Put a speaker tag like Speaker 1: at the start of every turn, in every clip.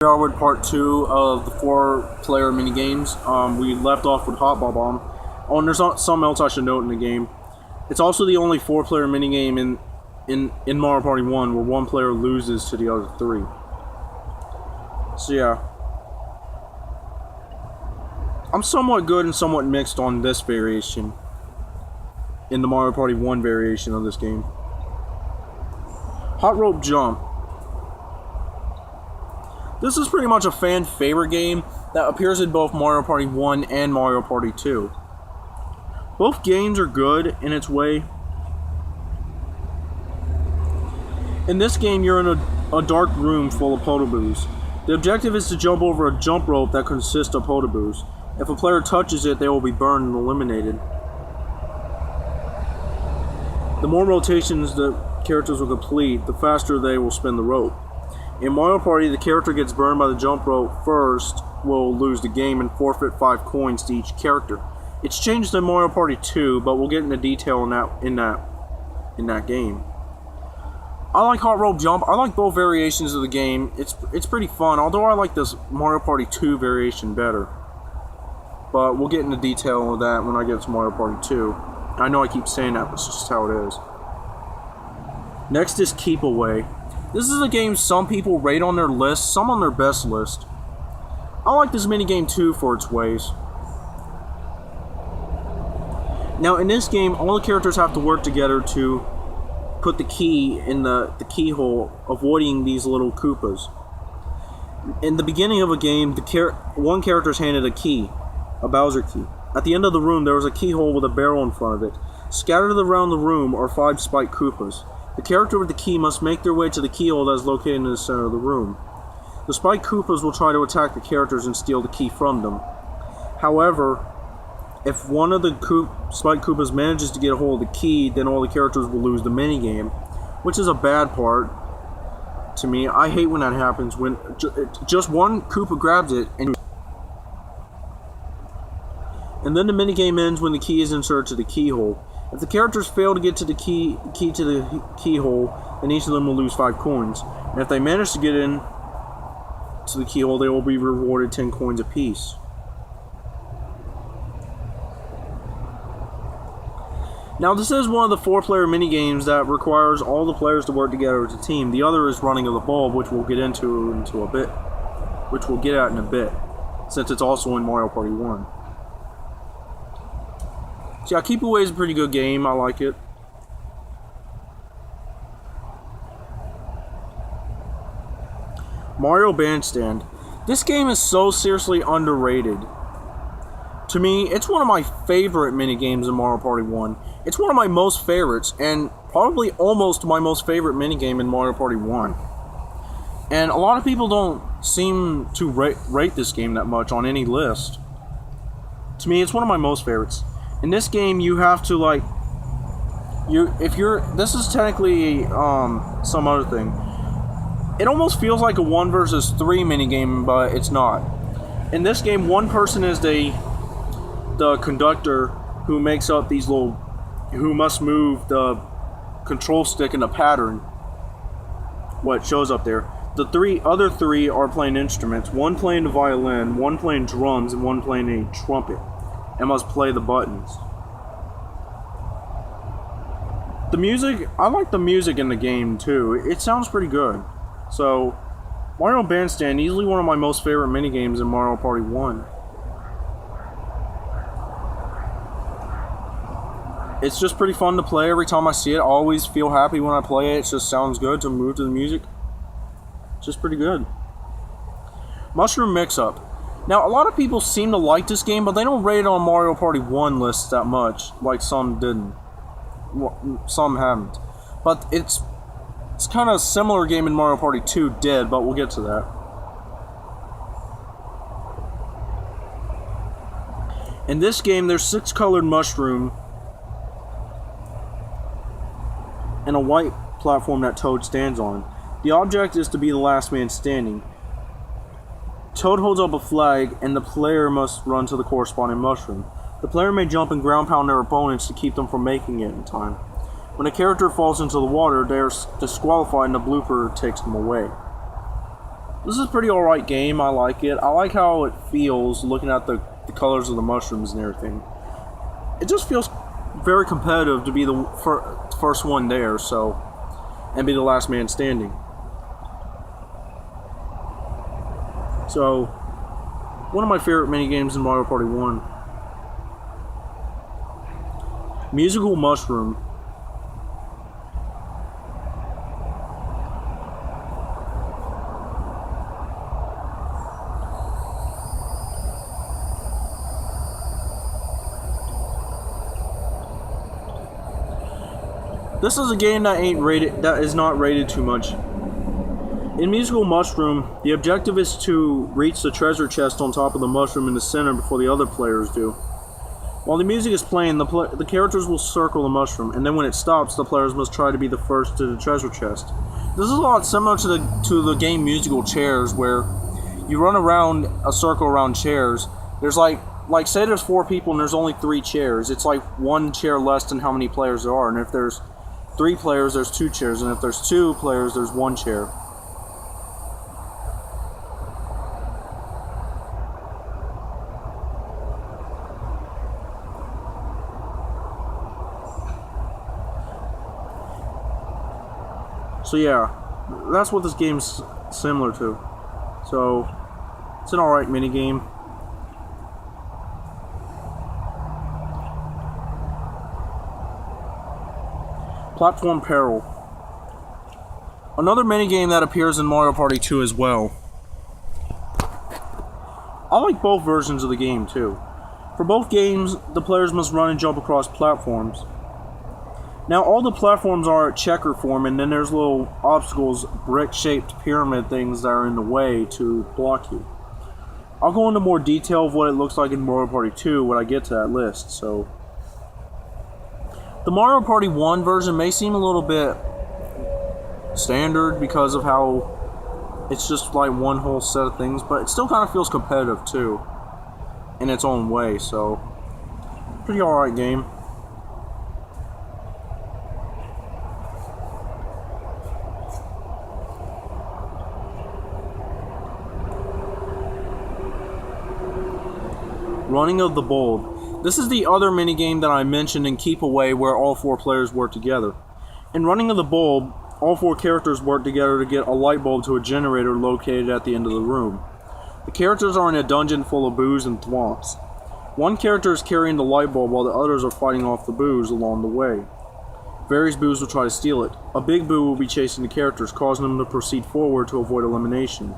Speaker 1: Here with part 2 of the 4-player minigames. We left off with Hot Bomb. Oh, and there's something else I should note in the game. It's also the only 4-player minigame in Mario Party 1 where one player loses to the other 3. So yeah. I'm somewhat good and somewhat mixed on this variation. In the Mario Party 1 variation of this game. Hot Rope Jump. This is pretty much a fan favorite game that appears in both Mario Party 1 and Mario Party 2. Both games are good in its way. In this game, you're in a dark room full of Podoboos. The objective is to jump over a jump rope that consists of Podoboos. If a player touches it, they will be burned and eliminated. The more rotations the characters will complete, the faster they will spin the rope. In Mario Party, the character gets burned by the jump rope first will lose the game and forfeit 5 coins to each character. It's changed in Mario Party 2, but we'll get into detail in that game. I like Hot Rope Jump. I like both variations of the game. It's pretty fun, although I like this Mario Party 2 variation better. But we'll get into detail of that when I get to Mario Party 2. I know I keep saying that, but it's just how it is. Next is Keep Away. This is a game some people rate on their list, some on their best list. I like this minigame too for its ways. Now in this game, all the characters have to work together to put the key in the keyhole, avoiding these little Koopas. In the beginning of a game, one character is handed a key, a Bowser key. At the end of the room, there is a keyhole with a barrel in front of it. Scattered around the room are 5 spiked Koopas. The character with the key must make their way to the keyhole that is located in the center of the room. The spiked Koopas will try to attack the characters and steal the key from them. However, if one of the spiked Koopas manages to get a hold of the key, then all the characters will lose the minigame, which is a bad part to me. I hate when that happens, when just one Koopa grabs it and then the minigame ends when the key is inserted to the keyhole. If the characters fail to get to the key to the keyhole, then each of them will lose 5 coins. And if they manage to get in to the keyhole, they will be rewarded 10 coins apiece. Now this is one of the 4-player minigames that requires all the players to work together as a team. The other is running of the bulb, which we'll get into a bit. Which we'll get at in a bit, since it's also in Mario Party 1. So yeah, Keep Away is a pretty good game. I like it. Mario Bandstand. This game is so seriously underrated. To me, it's one of my favorite minigames in Mario Party 1. It's one of my most favorites, and probably almost my most favorite minigame in Mario Party 1. And a lot of people don't seem to rate this game that much on any list. To me, it's one of my most favorites. In this game, you have to this is technically some other thing. It almost feels like a 1 versus 3 minigame, but it's not. In this game, one person is the conductor who makes up these who must move the control stick in a pattern. What shows up there. The other three are playing instruments. One playing the violin, one playing drums, and one playing a trumpet. And must play the buttons. The music, I like the music in the game too. It sounds pretty good. So, Mario Bandstand, easily one of my most favorite minigames in Mario Party 1. It's just pretty fun to play every time I see it. I always feel happy when I play it. It just sounds good to move to the music. It's just pretty good. Mushroom Mix-Up. Now, a lot of people seem to like this game, but they don't rate it on Mario Party 1 lists that much, like some didn't. Some haven't. But it's kind of a similar game in Mario Party 2 did, but we'll get to that. In this game, there's 6 colored mushroom and a white platform that Toad stands on. The object is to be the last man standing. Toad holds up a flag, and the player must run to the corresponding mushroom. The player may jump and ground pound their opponents to keep them from making it in time. When a character falls into the water, they are disqualified and the blooper takes them away. This is a pretty alright game. I like it. I like how it feels looking at the colors of the mushrooms and everything. It just feels very competitive to be the first one there, so, and be the last man standing. So, one of my favorite mini games in Mario Party 1. Musical Mushroom. This is a game that is not rated too much. In Musical Mushroom, the objective is to reach the treasure chest on top of the mushroom in the center before the other players do. While the music is playing, the characters will circle the mushroom, and then when it stops, the players must try to be the first to the treasure chest. This is a lot similar to the game Musical Chairs, where you run around a circle around chairs. There's like say there's 4 people and there's only 3 chairs. It's like 1 chair less than how many players there are, and if there's 3 players, there's 2 chairs, and if there's 2 players, there's 1 chair. So yeah, that's what this game's similar to. So, it's an alright minigame. Platform Peril. Another minigame that appears in Mario Party 2 as well. I like both versions of the game too. For both games, the players must run and jump across platforms. Now all the platforms are checker form, and then there's little obstacles, brick-shaped pyramid things that are in the way to block you. I'll go into more detail of what it looks like in Mario Party 2 when I get to that list, so... The Mario Party 1 version may seem a little bit standard because of how it's just like one whole set of things, but it still kind of feels competitive too, in its own way, so... Pretty alright game. Running of the Bulb. This is the other minigame that I mentioned in Keep Away where all 4 players work together. In Running of the Bulb, all 4 characters work together to get a light bulb to a generator located at the end of the room. The characters are in a dungeon full of boos and thwomps. One character is carrying the light bulb while the others are fighting off the boos along the way. Various boos will try to steal it. A big boo will be chasing the characters, causing them to proceed forward to avoid elimination.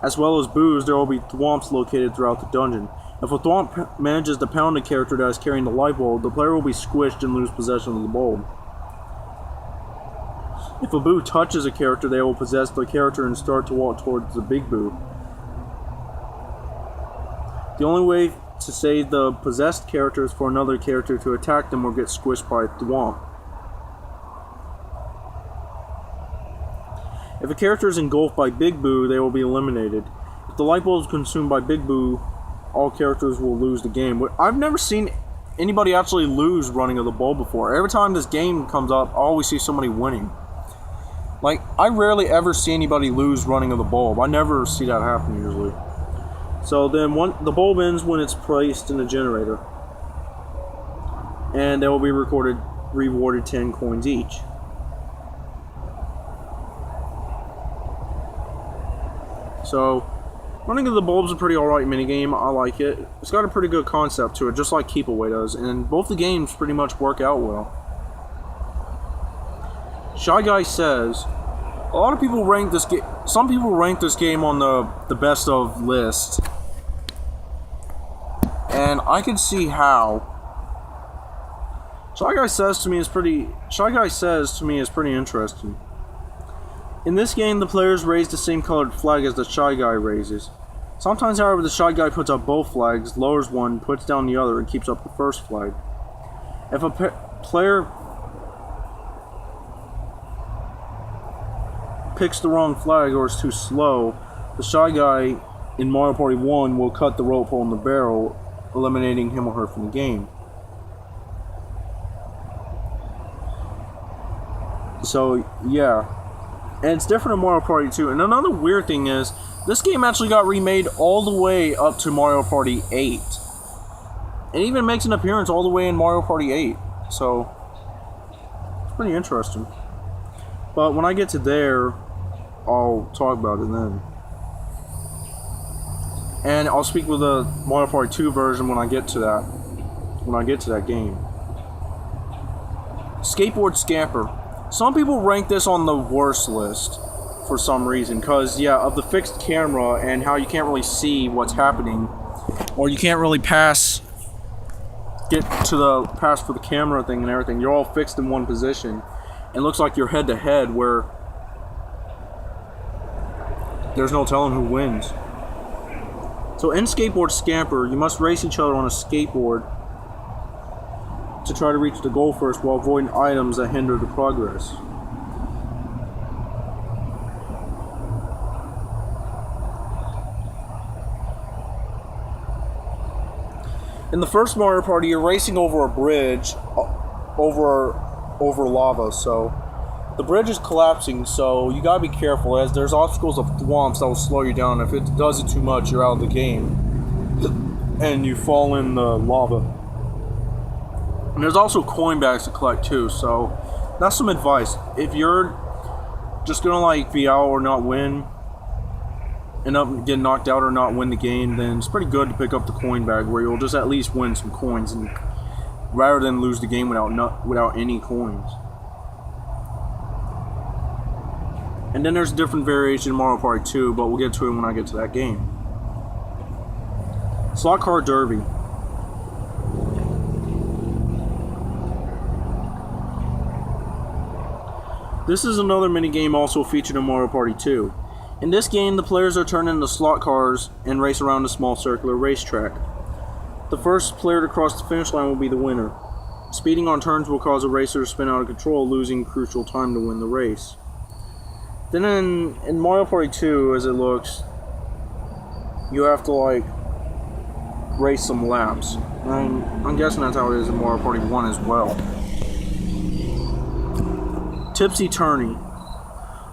Speaker 1: As well as boos, there will be thwomps located throughout the dungeon. If a thwomp manages to pound a character that is carrying the light bulb, the player will be squished and lose possession of the bulb. If a boo touches a character, they will possess the character and start to walk towards the big boo. The only way to save the possessed character is for another character to attack them or get squished by a thwomp. If a character is engulfed by Big Boo, they will be eliminated. If the light bulb is consumed by Big Boo, all characters will lose the game. I've never seen anybody actually lose Running of the Bulb before. Every time this game comes up, I always see somebody winning. Like, I rarely ever see anybody lose Running of the Bulb. I never see that happen usually. So then the bulb ends when it's placed in the generator. And they will be rewarded 10 coins each. So, Running of the Bulb's a pretty alright minigame. I like it. It's got a pretty good concept to it, just like Keep Away does, and both the games pretty much work out well. Shy Guy Says, a lot of people rank this game. Some people rank this game on the best of list, and I can see how. Shy Guy Says to me is pretty interesting. In this game, the players raise the same colored flag as the Shy Guy raises. Sometimes, however, the Shy Guy puts up both flags, lowers one, puts down the other, and keeps up the first flag. If a player picks the wrong flag or is too slow, the Shy Guy in Mario Party 1 will cut the rope hole in the barrel, eliminating him or her from the game. So, yeah. And it's different in Mario Party 2. And another weird thing is, this game actually got remade all the way up to Mario Party 8. It even makes an appearance all the way in Mario Party 8. So, it's pretty interesting. But when I get to there, I'll talk about it then. And I'll speak with the Mario Party 2 version when I get to that. When I get to that game. Skateboard Scamper. Some people rank this on the worst list for some reason, because yeah, of the fixed camera and how you can't really see what's happening, or you can't really pass for the camera thing and everything. You're all fixed in one position. It looks like you're head to head, where there's no telling who wins. So in Skateboard Scamper, you must race each other on a skateboard to try to reach the goal first while avoiding items that hinder the progress. In the first Mario Party, you're racing over a bridge over lava, so the bridge is collapsing, so you gotta be careful, as there's obstacles of thwomps that will slow you down. If it does it too much, you're out of the game and you fall in the lava. And there's also coin bags to collect too, so that's some advice. If you're just gonna like be out or not win, end up getting knocked out or not win the game, then it's pretty good to pick up the coin bag, where you'll just at least win some coins, and rather than lose the game without any coins. And then there's different variation in Mario Party 2, but we'll get to it when I get to that game. Slot Car Derby. This is another minigame also featured in Mario Party 2. In this game, the players are turned into slot cars and race around a small circular racetrack. The first player to cross the finish line will be the winner. Speeding on turns will cause a racer to spin out of control, losing crucial time to win the race. Then in Mario Party 2, as it looks, you have to like race some laps. And I'm guessing that's how it is in Mario Party 1 as well. Tipsy Tourney.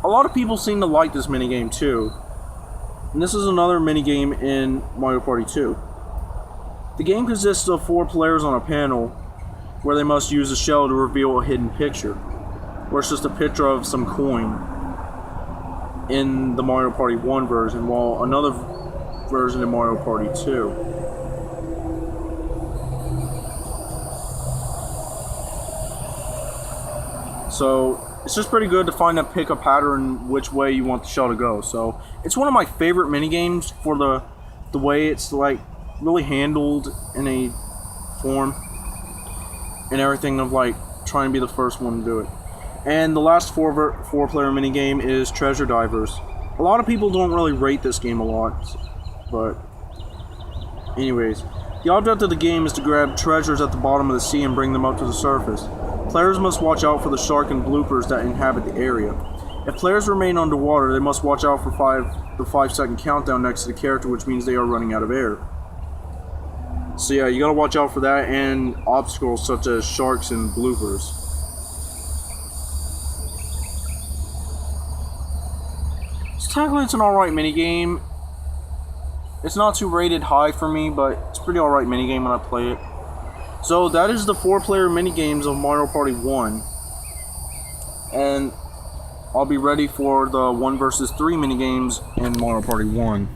Speaker 1: A lot of people seem to like this minigame too. And this is another minigame in Mario Party 2. The game consists of 4 players on a panel where they must use a shell to reveal a hidden picture, where it's just a picture of some coin in the Mario Party 1 version, while another version in Mario Party 2. So it's just pretty good to pick a pattern which way you want the shell to go. So it's one of my favorite minigames for the way it's like really handled in a form and everything of like trying to be the first one to do it. And the last four-player minigame is Treasure Divers. A lot of people don't really rate this game a lot, but anyways, the object of the game is to grab treasures at the bottom of the sea and bring them up to the surface. Players must watch out for the shark and bloopers that inhabit the area. If players remain underwater, they must watch out for the 5-second countdown next to the character, which means they are running out of air. So yeah, you gotta watch out for that and obstacles such as sharks and bloopers. So technically it's an alright minigame. It's not too rated high for me, but it's a pretty alright minigame when I play it. So that is the 4-player minigames of Mario Party 1. And I'll be ready for the 1 versus 3 minigames in Mario Party 1.